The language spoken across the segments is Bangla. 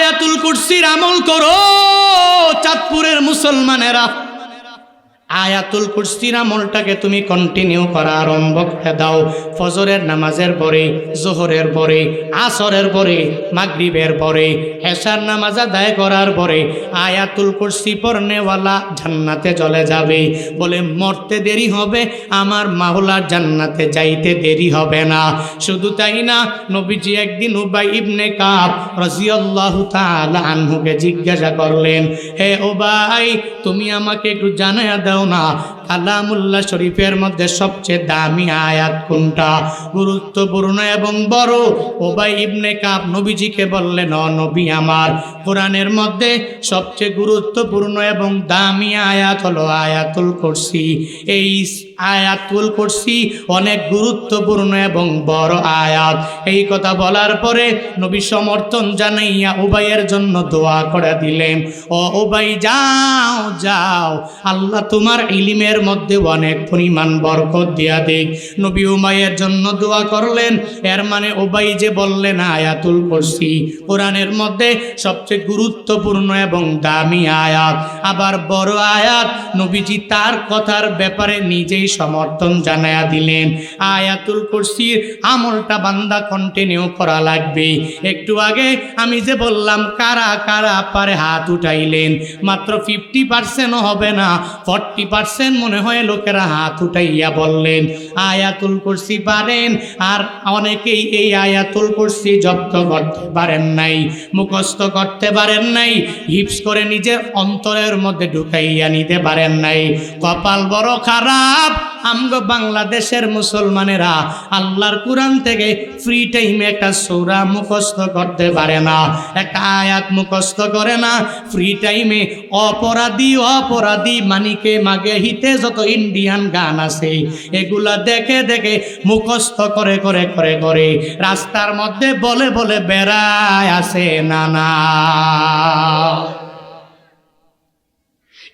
আয়াতুল কুরসির আমল করো চাঁদপুরের মুসলমানেরা। আয়াতুল কুরসির আমলটাকে তুমি কন্টিনিউ করা আরম্ভ করে দাও। ফজরের নামাজের পরে, জোহরের পরে, আসরের পরে, মাগরিবের পরে, এশার নামাজ আদায় করার পরে আয়াতুল কুরসি পড়নেওয়ালা জান্নাতে চলে যাবে। বলে মরতে দেরি হবে, আমার মাওলার জান্নাতে যাইতে দেরি হবে না। শুধু তাই না, নবীজি একদিন উবাই ইবনে কাব রাদিয়াল্লাহু তাআলা আনহুকে জিজ্ঞাসা করলেন, হে উবাই, তুমি আমাকে একটু জানায়া দাও না কালামুল্লাহ শরীফের মধ্যে সবচেয়ে দামি আয়াত কোনটা, গুরুত্বপূর্ণ এবং বড়? উবাই ইবনে কাব নবীজিকে বললেন, ও নবী আমার, কোরআনের মধ্যে সবচেয়ে গুরুত্বপূর্ণ এবং দামি আয়াত হলো আয়াতুল কুরসি। এই আয়াতুল কুরসি অনেক গুরুত্বপূর্ণ এবং বড় আয়াত। এই কথা বলার পরে নবী সমর্থন জানাইয়া উবাইয়ের জন্য দোয়া করে দিলেন, ও উবাই যাও যাও, আল্লাহ তোমার ইলমের মধ্যে অনেক পরিমাণ বরকত দিয়া দেখ। নবী উবাইয়ের জন্য দোয়া করলেন। এর মানে উবাই যে বললেন আয়াতুল কুরসি কোরআনের মধ্যে সবচেয়ে গুরুত্বপূর্ণ এবং দামি আয়াত, আবার বড় আয়াত, নবীজি তার কথার ব্যাপারে নিজেই সমর্থন জানায়া দিলেন। আয়াতুল কুরসির আমলটা বান্দা কন্টিনিউ করা লাগবে। একটু আগে আমি যে বললাম কারা কারা পারে হাত উঠাইলেন, মাত্র 50% হবে না, 40% মনে হয় লোকেরা হাত উঠাইয়া বললেন আয়াতুল কুরসি পারেন। আর অনেকেই এই আয়াতুল কুরসি জব্দ করতে পারেন নাই, মুখস্থ করতে পারেন নাই, হিফজ করে নিজের অন্তরের মধ্যে ঢুকাইয়া নিতে পারেন নাই। কপাল বড় খারাপ আমগো বাংলাদেশের মুসলমানেরা আল্লাহর কোরআন থেকে ফ্রি টাইমে একটা সূরা মুখস্থ করতে পারে না, একটা আয়াত মুখস্থ করে না। ফ্রি টাইমে অপরাধী অপরাধী মানিকে মাগে হিতে যত ইন্ডিয়ান গান আছে এগুলা দেখে দেখে মুখস্থ করে করে করে করে রাস্তার মধ্যে বলে বলে বেড়ায় আসে না না।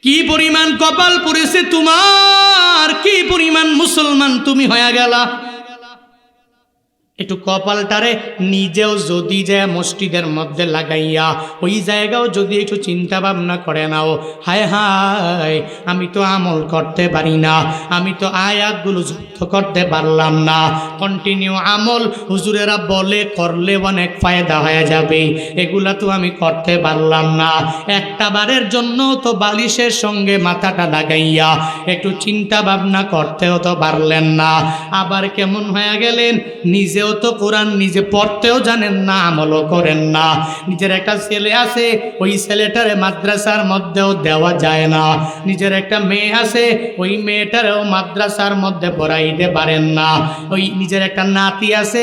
কি পরিমাণ কপাল পড়েছে তোমার, কি পরিমাণ মুসলমান তুমি হয়ে গেলা। একটু কপালটারে নিজেও যদি যায় মসজিদের মধ্যে লাগাইয়া ওই জায়গাও যদি একটু চিন্তা ভাবনা করে নাও, হায় হায় আমি তো আমল করতে পারি না, আমি তো আয়াতগুলো যুক্ত করতে পারলাম না। কন্টিনিউ আমল হুজুরেরা বলে করলে অনেক ফায়দা হয়ে যাবে, এগুলা তো আমি করতে পারলাম না। একটা বারের জন্য তো বালিশের সঙ্গে মাথাটা লাগাইয়া একটু চিন্তা ভাবনা করতেও তো পারলেন না। আবার কেমন হয়ে গেলেন, নিজেও তো কোরআন নিজে পড়তেও জানেন না, আমলও করেন না। নিজের একটা ছেলে আছে, ওই ছেলেটারে মাদ্রাসার মধ্যেও দেওয়া যায় না। নিজের একটা মেয়ে আছে, ওই মেয়েটারেও মাদ্রাসার মধ্যে পড়াইতে পারেন না। ওই নিজের একটা নাতি আছে,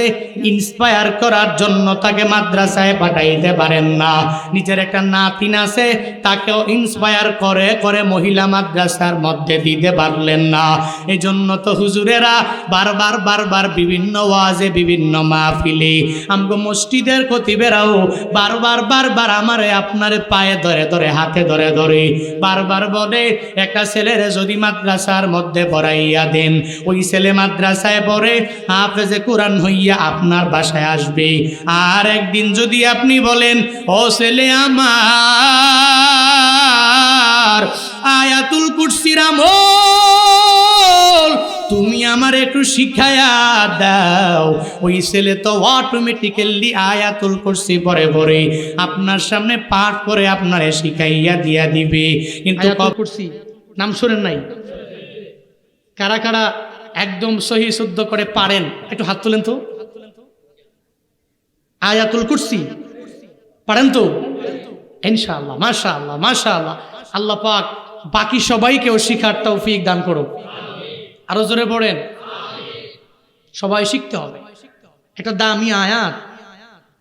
ইন্সপায়ার করার জন্য তাকে মাদ্রাসায় পাঠাইতে পারেন না। নিজের একটা নাতিন আছে, তাকেও ইন্সপায়ার করে করে মহিলা মাদ্রাসার মধ্যে দিতে পারলেন না। এই জন্য তো হুজুরেরা বারবার বারবার বিভিন্ন ওয়াজে বিভিন্ন মাহফিলে আমগো মসজিদের খতিবেরাও বারবার বারবার আমারে আপনারে পায়ে ধরে ধরে হাতে ধরে ধরে বারবার বলে, একটা ছেলেরে যদি মাদ্রাসার মধ্যে পড়াইয়া দেন, ওই ছেলে মাদ্রাসায় পড়ে হাফেজে কোরআন হইয়া আপনার বাসায় আসবে। আর একদিন যদি আপনি বলেন, ও ছেলে আমার আয়াতুল কুরসির আমল তুমি আমার একটু শিখায়া দাও, ওই ছেলে তো অটোমেটিক্যালি আয়াতুল কুরসি পড়ে পড়ে আপনার সামনে পাঠ করে আপনারে শিখাইয়া দিয়া দিবে। কিন্তু আয়াতুল কুরসি নাম শুনেন নাই? কারা কারা একদম সহি শুদ্ধ করে পারেন একটু হাত তোলেন তো। আয়াতুল কুরসি পারেন তো? ইনশাআল্লাহ, মাশাআল্লাহ, মাশাআল্লাহ। আল্লাহ পাক বাকি সবাইকেও শিখার তৌফিক দান করুক। আরো জোরে পড়েন, সবাই শিখতে হবে। একটা দামি আয়াত,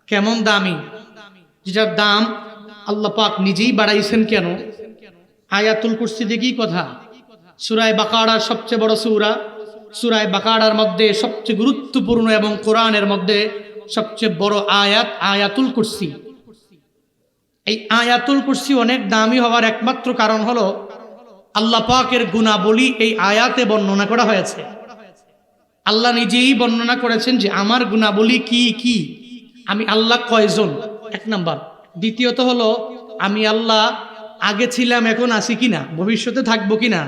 কেমন দামি, যেটার দাম আল্লাহ পাক নিজেই বাড়াইছেন। কেন? আয়াতুল কুরসি দেখি কথা। সূরা বাকারার সবচেয়ে বড় সূরা, সূরা বাকারার মধ্যে সবচেয়ে গুরুত্বপূর্ণ এবং কোরআনের মধ্যে সবচেয়ে বড় আয়াত আয়াতুল কুরসি। এই আয়াতুল কুরসি অনেক দামি হওয়ার একমাত্র কারণ হলো আল্লাহ পাকের গুণাবলী এই আয়াতে বর্ণনা করা হয়েছে। আল্লাহ নিজেই বর্ণনা করেছেন যে আমার গুণাবলী কি কি, আমি আল্লাহ কয়জন। এক নাম্বার, দ্বিতীয়ত হলো আমি আল্লাহ আগে ছিলাম এখন আছি কিনা, ভবিষ্যতে থাকবো কিনা,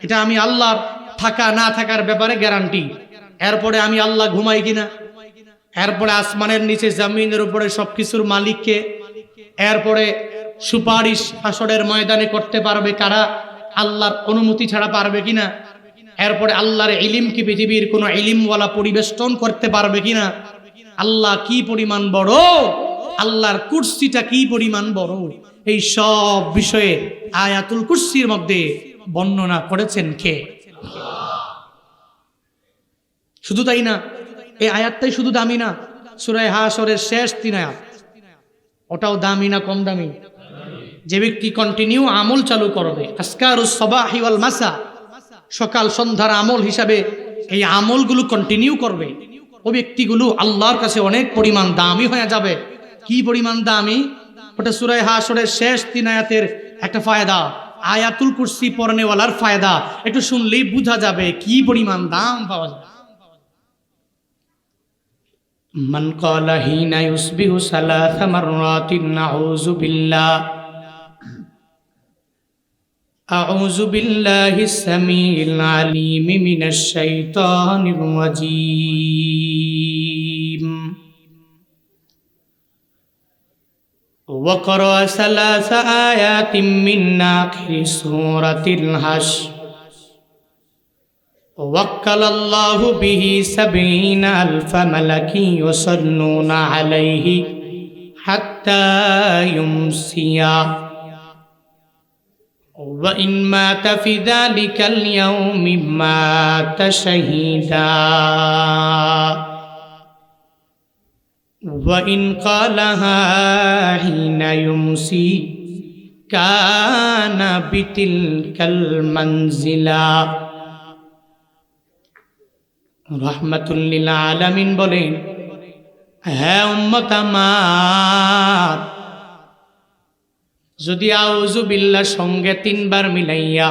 এটা আমি আল্লাহর থাকা না থাকার ব্যাপারে গ্যারান্টি। এরপরে আমি আল্লাহ ঘুমাই কিনা, এরপরে আসমানের নিচে জমিনের উপরে সবকিছুর মালিককে, এরপরে সুপারিশ হাসরের ময়দানে করতে পারবে কারা, আল্লাহর অনুমতি ছাড়া পারবে কিনা, এরপরে আল্লাহর ইলিম কি পৃথিবীর কোনো ইলিমওয়ালা পরিবেষ্টন করতে পারবে কিনা, আল্লাহ কি পরিমাণ বড়, আল্লাহর কুরসিটা কি পরিমাণ বড়, এই সব বিষয়ে আয়াতুল কুরসির মধ্যে বর্ণনা করেছেন কে? শুধু তাই না, এই আয়াতটাই শুধু দামি না, সূরা হাশরের শেষ 3 আয়াত ওটাও দামি না কম দামি? যে ব্যক্তি কন্টিনিউ আমল চালু করবে, আসকারুস সাবাহি ওয়াল মাসা, সকাল সন্ধ্যার আমল হিসাবে এই আমলগুলো কন্টিনিউ করবে, ওই ব্যক্তিগুলো আল্লাহর কাছে অনেক পরিমাণ দামি হয়ে যাবে। কি পরিমাণ দামি? ওটা সূরা হাশরের শেষ 3 আয়াতের একটা ফায়দা, আয়াতুল কুরসি পড়নেওয়ালার ফায়দা একটু শুনলেই বোঝা যাবে কি পরিমাণ দাম পাওয়া যায়। মান ক্বালা হিনা ইউসবিহু সালাসা মাররাতিন আউযু বিল্লাহিস সামিউল আলিম মিনাশ শাইতানির রাজীম ওয়া ক্বারা সালাসা আয়াতিন মিন আখিরি সূরাতিল হাশর ওয়াক্কালাল্লাহু বিহি ৭০,০০০ মালাকি ইউসাল্লুনা আলাইহি হাত্তা ইউমসিয়া ওয়া ইন মাতা ফি যালিকাল ইয়াউমি মাতা শাহীদা ওয়া ইন ক্বালাহা হিনা ইউমসি কানা বিতিলকাল মানজিলা। রাহমাতুল লিল আলামিন বলেন, হ্যাঁ উম্মত আমার, যদি আউযু বিল্লাহ সঙ্গে 3 বার মিলাইয়া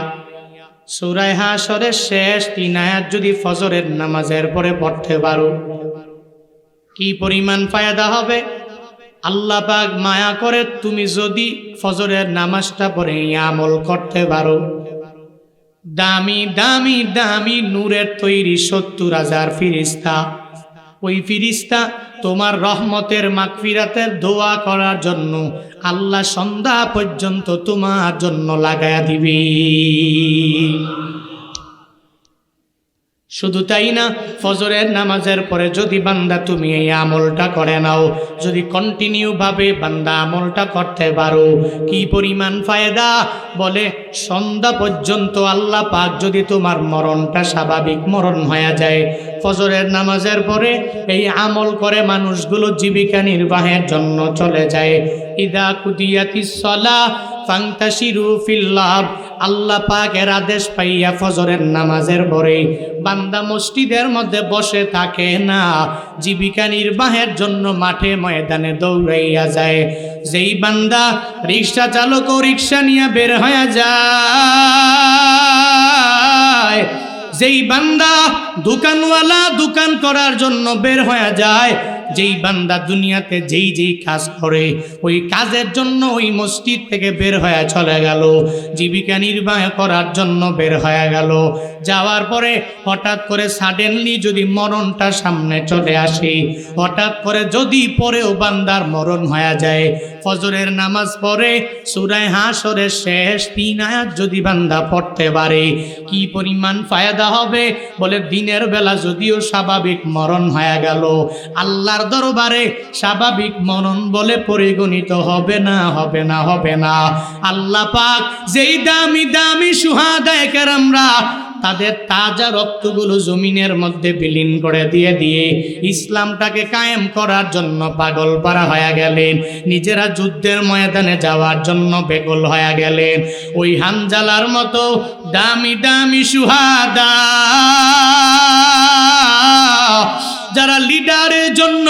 সূরা হাশরের শেষ 3 আয়াত যদি ফজরের নামাজের পরে পড়তে পারো, কি পরিমাণ ফায়দা হবে। আল্লাহ পাক মায়া করে তুমি যদি ফজরের নামাজটা পড়ে আমল করতে পারো, দামি দামি দামি নূরের তৈরি ৭০,০০০ ফিরিস্তা, ওই ফিরিস্তা তোমার রহমতের মাগফিরাতের দোয়া করার জন্য আল্লাহ সন্ধ্যা পর্যন্ত তোমার জন্য লাগায়া দিবে। শুধু তাই না, ফজরের নামাজের পরে যদি বান্দা তুমি এই আমলটা করে নাও, যদি কন্টিনিউ ভাবে বান্দা আমলটা করতে পারো, কি পরিমাণ ফায়দা। বলে সন্ধ্যা পর্যন্ত আল্লাহ পাক যদি তোমার মরণটা স্বাভাবিক মরণ হয়ে যায়, ফজরের নামাজের পরে এই আমল করে মানুষগুলো জীবিকা নির্বাহের জন্য চলে যায়। ইদা কুদিয়াতিস সালাহ ফান্তাশিরু ফিল্লাহ, আল্লাহ পাকের আদেশ পাইয়া ফজরের নামাজের পরে বান্দা মসজিদের মধ্যে বসে থাকে না, জীবিকা নির্বাহের জন্য মাঠে ময়দানে দৌড়াইয়া যায়। যেই বান্দা রিক্সা চালক ও রিক্সা নিয়ে বের হয়ে যায়, যেই বান্দা দোকানওয়ালা দোকান করার জন্য বের হয়ে যায়, যেই বান্দা দুনিয়াতে যেই যেই কাজ করে ওই কাজের জন্য ওই মসজিদ থেকে বের হয়ে চলে গেল, জীবিকা নির্বাহ করার জন্য বের হয়ে গেল, যাওয়ার পরে হঠাৎ করে সাডেনলি যদি মরণটা সামনে চলে আসে, হঠাৎ করে যদি পরেও বান্দার মরণ হয়ে যায়, ফজরের নামাজ পড়ে সূরা হাশরের শেষ 3 আয়াত যদি বান্দা পড়তে পারে, কি পরিমাণ ফায়দা হবে। বলে দিনের বেলা যদিও স্বাভাবিক মরণ হয়ে গেল, আল্লাহর দরবারে স্বাভাবিক মরণ বলে পরিগণিত হবে না, হবে না, হবে না। আল্লাহ পাক যেই দামি দামি শুহাদায়ে কেরামরা তাদের তাজা রক্তগুলো জমিনের মধ্যে বিলীন করে দিয়ে ইসলামটাকে কায়েম করার জন্য পাগল পারা হয়ে গেলেন, নিজেরা যুদ্ধের ময়দানে যাওয়ার জন্য বেকল হয়ে গেলেন। ওই হানজালার মতো দামি দামি শুহাদা যারা লিডারের জন্য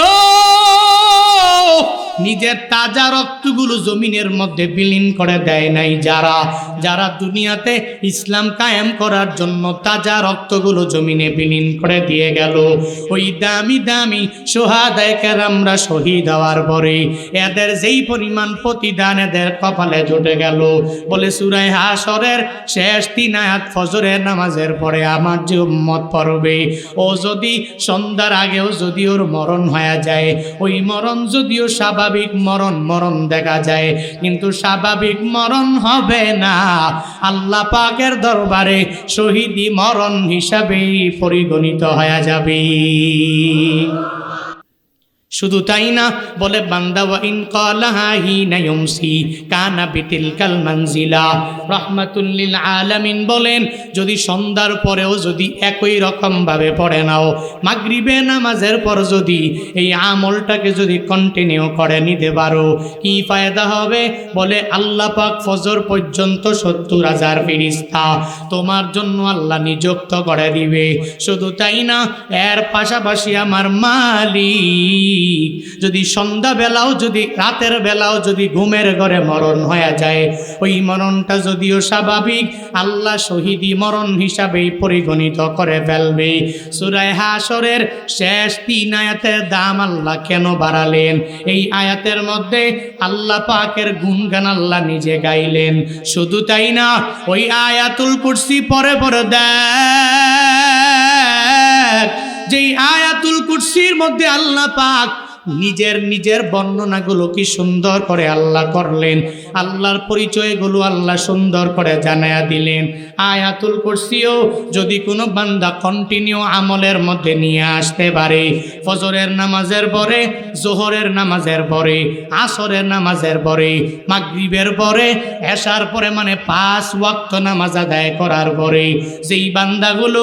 নিজের তাজা রক্তগুলো জমিনের মধ্যে বিলীন করে দেয় নাই যারা যারা দুনিয়াতে ইসলাম কায়েম করার জন্য তাজা রক্তগুলো জমিনে বিলীন করে দিয়ে গেল, ওই দামি দামি সোহাদায়ে কেরামরা শহীদ হওয়ার পরে এদের যেই পরিমাণ প্রতিদান এদের কপালে জুটে গেল, বলে সূরা হাশরের শেষ 3 আয়াত ফজরের নামাজের পরে আমার যে উম্মত পড়বে, ও যদি সন্ধ্যার আগেও যদি ওর মরণ হয়ে যায়, ওই মরণ যদিও স্বাভাবিক মরণ দেখা যায়, কিন্তু স্বাভাবিক মরণ হবে না, আল্লাহ পাকের দরবারে শহীদি মরণ হিসাবেই পরিগণিত হয়ে যাবে। শুধু তাই না, বলে বান্দা ওয়া ইন ক্বালাহা হিনা ইউমসি কানা বিতিলকাল মানজিলা। রাহমাতুল লিল আলামিন বলেন, যদি সন্ধ্যার পরেও যদি একই রকম ভাবে পড়ে নাও, মাগরিবের নামাজের পর যদি এই আমলটাকে যদি কন্টিনিউ করে নিতে পারো, কি ফায়দা হবে? বলে আল্লাহ পাক ফজর পর্যন্ত 70,000 ফেরেশতা তোমার জন্য আল্লাহ নিযুক্ত করে দিবে। শুধু তাই না, এর পাশাপাশি আমার মালিক যদি সন্ধ্যাবেলাও যদি রাতের বেলাও যদি ঘুমের ঘরে মরণ হয়ে যায়, ওই মরণটা যদিও স্বাভাবিক, আল্লাহ শহীদি মরণ হিসাবেই পরিগণিত করে ফেলবে। সূরা হাশরের শেষ 3 আয়াতের দাম আল্লাহ কেন বাড়ালেন? এই আয়াতের মধ্যে আল্লাহ পাকের গুণগান আল্লাহ নিজে গাইলেন। শুধু তাই না, ওই আয়াতুল কুরসি পরে পরে দেখ, যেই আয়াতুল কুরসির মধ্যে আল্লাহ পাক নিজের বর্ণনাগুলো কি সুন্দর করে আল্লাহ করলেন, আল্লাহর পরিচয়গুলো আল্লাহ সুন্দর করে জানায়া দিলেন। আয়াতুল কুরসিও যদি কোনো বান্দা কন্টিনিউ আমলের মধ্যে নিয়ে আসতে পারে, ফজরের নামাজের পরে, জোহরের নামাজের পরে, আসরের নামাজের পরে, মাগরিবের পরে, এশার পরে, মানে 5 ওয়াক্ত নামাজ আদায় করার পরে যেই বান্দাগুলো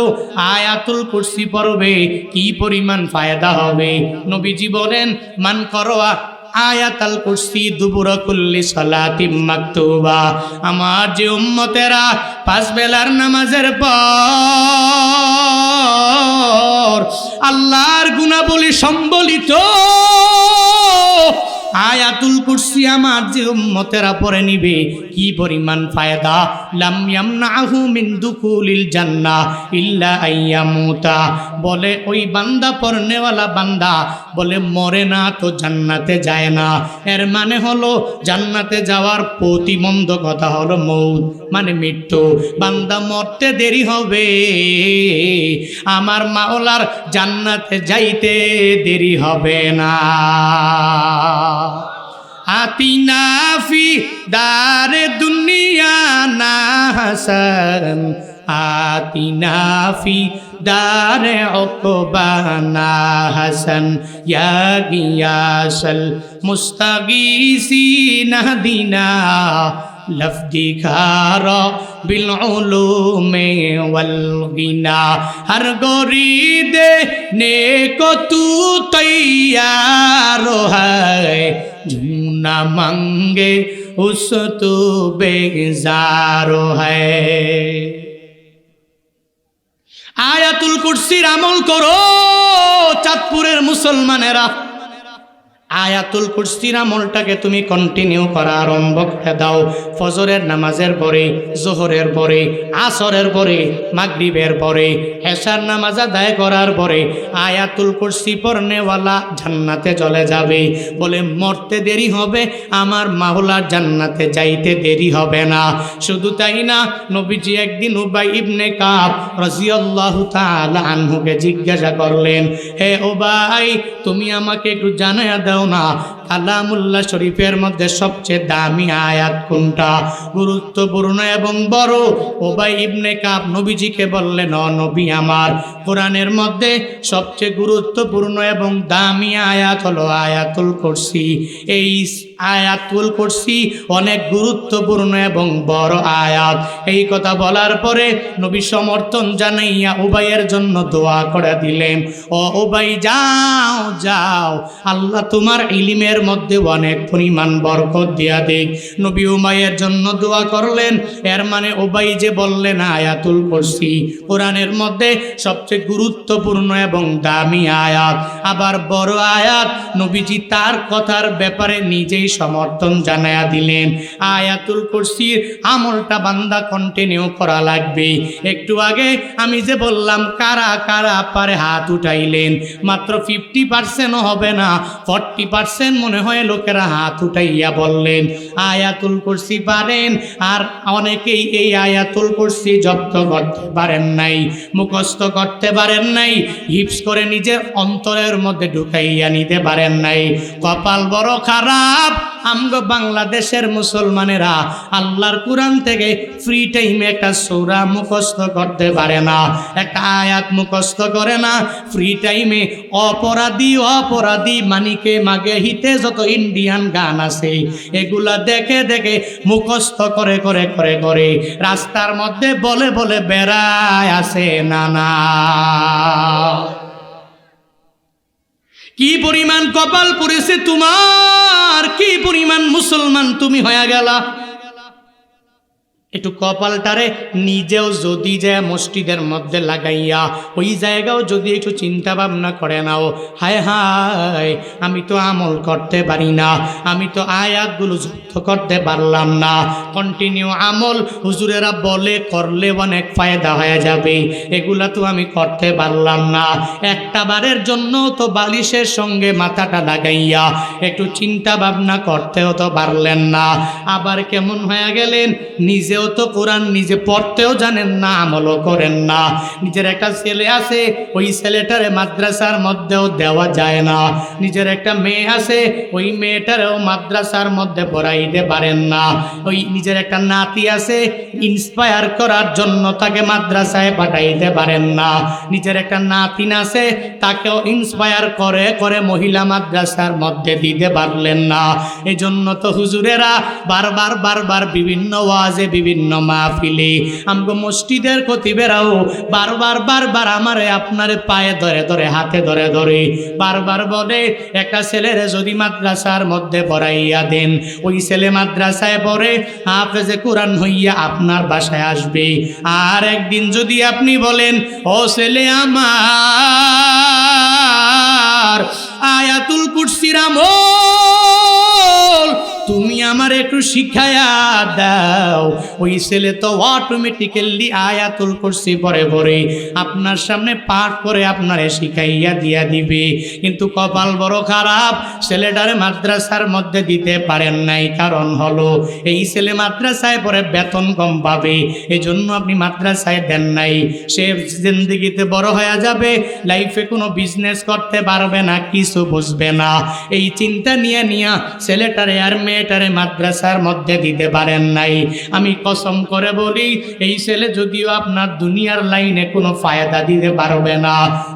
আয়াতুল কুরসি পড়বে, কি পরিমাণ ফায়দা হবে। নবীজি বলেন, মান করোয়া আয়াতুল কুরসি দুবুরা কুল্লি সালাতিম মাকতুবা। আমার যে উম্মতেরা 5 বেলার নামাজের পর আল্লাহর গুণাবলী সম্বলিত আয়াতুল কুরসি আমার যে উম্মতেরা পড়ে নিবে, কি পরিমাণ ফায়দা। লাম ইয়ামনাহু মিন দুকুলিল জান্নাহ ইল্লা আইয়ামুতা। বলে ওই বান্দা পড়নেওয়ালা বান্দা বলে মরে না তো জান্নাতে যায় না। এর মানে হলো জান্নাতে যাওয়ার প্রতিবন্ধকতা হলো মৌত, মানে মৃত্যু। বান্দা মরতে দেরি হবে, আমার মাওলার জান্নাতে যাইতে দেরি হবে না। আতিনা ফি দারে দুনিয়া না হাসান, আতিনা ফি দারে উকবা না হাসান, ইয়া গিয়াসাল মুস্তাগীসিনা দিনা লফদি খারা বিল উলুমে ওয়াল গিনা। হর গরিদে নেকো তু তৈয়ার হ্যায়, না মাঙ্গে উস তু বেজার হ্যায়। আয়াতুল কুরসির আমল করো চাঁদপুরের মুসলমানেরা। আয়াতুল কুরসির আমলটাকে তুমি কন্টিনিউ করা আরম্ভ করে দাও। ফজরের নামাজের পরে, জোহরের পরে, আসরের পরে, মাগরিবের পরে, এশার নামাজ আদায় করার পরে আয়াতুল কুরসি পড়নেওয়ালা জান্নাতে চলে যাবে। বলে মরতে দেরি হবে, আমার মাওলার জান্নাতে যাইতে দেরি হবে না। শুধু তাই না, নবীজি একদিন উবাই ইবনে কাব রাদিয়াল্লাহু তাআলা আনহুকে জিজ্ঞাসা করলেন, হে উবাই, তুমি আমাকে একটু জানায়া দাও না, কালামুল্লাহ শরীফের মধ্যে সবচেয়ে দামি আয়াত কোনটা, গুরুত্বপূর্ণ এবং বড়? উবাই ইবনে কাব নবীজিকে বললেন, ও নবী আমার, কোরআনের মধ্যে সবচেয়ে গুরুত্বপূর্ণ এবং দামি আয়াত হলো আয়াতুল কুরসি। এই আয়াতুল কুরসি অনেক গুরুত্বপূর্ণ এবং বড় আয়াত। এই কথা বলার পরে নবী সমর্থন জানাইয়া উবাইয়ের জন্য দোয়া করে দিলেন, ও উবাই যাও যাও, আল্লাহ তোমার ইলমের মধ্যে অনেক পরিমাণ বরকত দিয়া দিক। নবী উবাইয়ের জন্য দোয়া করলেন। এর মানে উবাই যে বললেন আয়াতুল কুরসি কোরআনের মধ্যে সবচেয়ে গুরুত্বপূর্ণ এবং দামি আয়াত, আবার বড় আয়াত। নবীজি তার কথার ব্যাপারে নিজেই সমর্থন জানায়া দিলেন। আয়াতুল কুরসির আমলটা বান্দা কন্টিনিউ করা লাগবে। একটু আগে আমি যে বললাম কারা কারা পারে হাত উঠাইলেন, মাত্র 50% হবে না, 40% মনে হয় লোকেরা হাত উঠাইয়া বললেন আয়াতুল কুরসি পারেন। আর অনেকেই এই আয়াতুল কুরসি জব্দ করতে পারেন নাই, মুখস্থ করতে পারেন নাই, হিপস করে নিজের অন্তরের মধ্যে ঢুকাইয়া নিতে পারেন নাই। কপাল বড় খারাপ আমগো বাংলাদেশের মুসলমানেরা আল্লাহর কোরআন থেকে ফ্রি টাইমে একটা সূরা মুখস্থ করতে পারে না, একটা আয়াত মুখস্থ করে না। ফ্রি টাইমে অপরাধী অপরাধী মানিকে মাগে হিতে যত ইন্ডিয়ান গান আছে এগুলা দেখে দেখে মুখস্থ করে করে করে করে রাস্তার মধ্যে বলে বলে বেড়ায় আছে না না। কি পরিমাণ কপাল পড়েছে তোমার, কি পরিমাণ মুসলমান তুমি হয়ে গেলা। একটু কপালটারে নিজেও যদি যায় মসজিদের মধ্যে লাগাইয়া ওই জায়গাও যদি একটু চিন্তা ভাবনা করে নাও, হায় হায় আমি তো আমল করতে পারি না, আমি তো আয়াতগুলো যুক্ত করতে পারলাম না। কন্টিনিউ আমল হুজুরেরা বলে করলে অনেক ফায়দা হয়ে যাবে, এগুলা তো আমি করতে পারলাম না। একটা বারের জন্য তো বালিশের সঙ্গে মাথাটা লাগাইয়া একটু চিন্তা ভাবনা করতেও তো পারলেন না। আবার কেমন হয়ে গেলেন, নিজেও তো কোরআন নিজে পড়তেও জানেন না, আমলও করেন না। নিজের একটা ছেলে আছে, ওই ছেলেটারে মাদ্রাসার মধ্যেও দেওয়া যায় না। নিজের একটা মেয়ে আছে, ওই মেয়েটারেও মাদ্রাসার মধ্যে পড়াইতে পারেন না। ওই নিজের একটা নাতি আছে, ইন্সপায়ার করার জন্য তাকে মাদ্রাসায় পাঠাইতে পারেন না। নিজের একটা নাতিন আছে, তাকেও ইন্সপায়ার করে করে মহিলা মাদ্রাসার মধ্যে দিতে পারলেন না। এই জন্য তো হুজুরেরা বারবার বারবার বিভিন্ন ওয়াজে বিভিন্ন মাহফিলে আমগো মসজিদের খতিবেরাও বারবার বারবার আমারে আপনারে পায়ে ধরে ধরে হাতে ধরে ধরে বারবার বলে একটা ছেলেরে যদি মাদ্রাসার মধ্যে পড়াইয়া দেন, ওই ছেলে মাদ্রাসায় পড়ে হাফেজে কোরআন হইয়া আপনার বাসায় আসবে। আর একদিন যদি আপনি বলেন ও ছেলে আমার আয়াতুল কুরসির আমল তুমি আমার একটু শিখায়া দাও, ওই ছেলে তো অটোমেটিক্যালি আয়াতুল কুরসি পরে পরে আপনার সামনে পাঠ করে আপনারে শিখাইয়া দিয়া দিবে। কিন্তু কপাল বড় খারাপ, ছেলেটারে মাদ্রাসার মধ্যে দিতে পারেন নাই। কারণ হলো এই ছেলে মাদ্রাসায় পরে বেতন কম পাবে, এই জন্য আপনি মাদ্রাসায় দেন নাই। সে জিন্দেগিতে বড় হয়ে যাবে, লাইফে কোনো বিজনেস করতে পারবে না, কিছু বুঝবে না। এই চিন্তা নিয়ে ছেলেটারে আর মেয়েটারে মাদ্রাসার মধ্যে দিতে পারেন নাই। আমি কসম করে বলি এই ছেলে যদিও আপনার দুনিয়ার লাইনে কোনো ফায়দা দিতে পারবে না,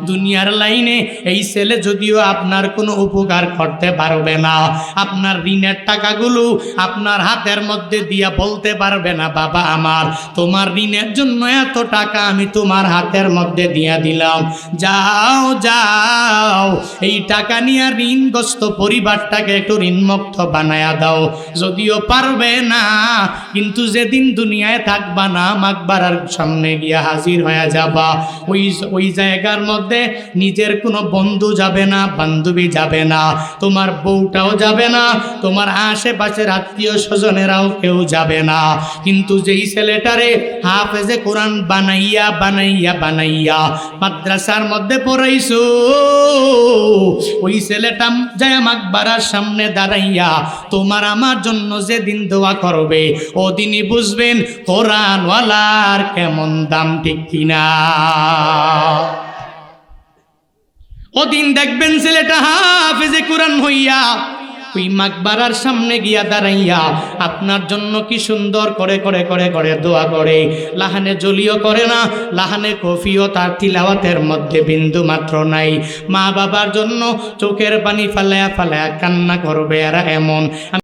দুনিয়ার লাইনে এই ছেলে যদিও আপনার কোনো উপকার করতে পারবে না, আপনার ঋণের টাকাগুলো আপনার হাতের মধ্যে দিয়া বলতে পারবে না বাবা আমার তোমার ঋণের জন্য এত টাকা আমি তোমার হাতের মধ্যে দিয়া দিলাম, যাও যাও এই টাকা নিয়ে ঋণগ্রস্ত পরিবারটাকে একটু ঋণমুক্ত বানায়া দাও। যদিও পারবে না, কিন্তু যেদিন দুনিয়ায় থাকবা না মাকবারার সামনে গিয়া হাজির হয়ে যাবা, ওই জায়গার মধ্যে নিজের কোনো বন্ধু যাবে না, বান্ধবী যাবে না, তোমার বউটাও যাবে না, তোমার আশেপাশের আত্মীয় স্বজনেরাও কেউ যাবে না। কিন্তু যেই ছেলেটারে হাফেজে কোরআন বানাইয়া বানাইয়া বানাইয়া মাদ্রাসার মধ্যে পড়াইছো, ওই ছেলেটা যায় মাকবারার সামনে দাঁড়াইয়া তোমার আমার জন্য যেদিন দোয়া করবে ওদিনই বুঝবেন কোরআনওয়ালার কেমন দাম, ঠিক কিনা? ওদিন দেখবেন ছেলেটা হাফেজে কোরআন হইয়া ওই মাকবারার সামনে গিয়া দাঁড়াইয়া আপনার জন্য কি সুন্দর করে করে করে করে দোয়া করে, লাহানে জলিও করে না, লাহানে কফিও তার তিলাওয়াতের মধ্যে বিন্দু মাত্র নাই। মা বাবার জন্য চোখের পানি ফালায়া ফালায়া কান্না করবে, এরা এমন।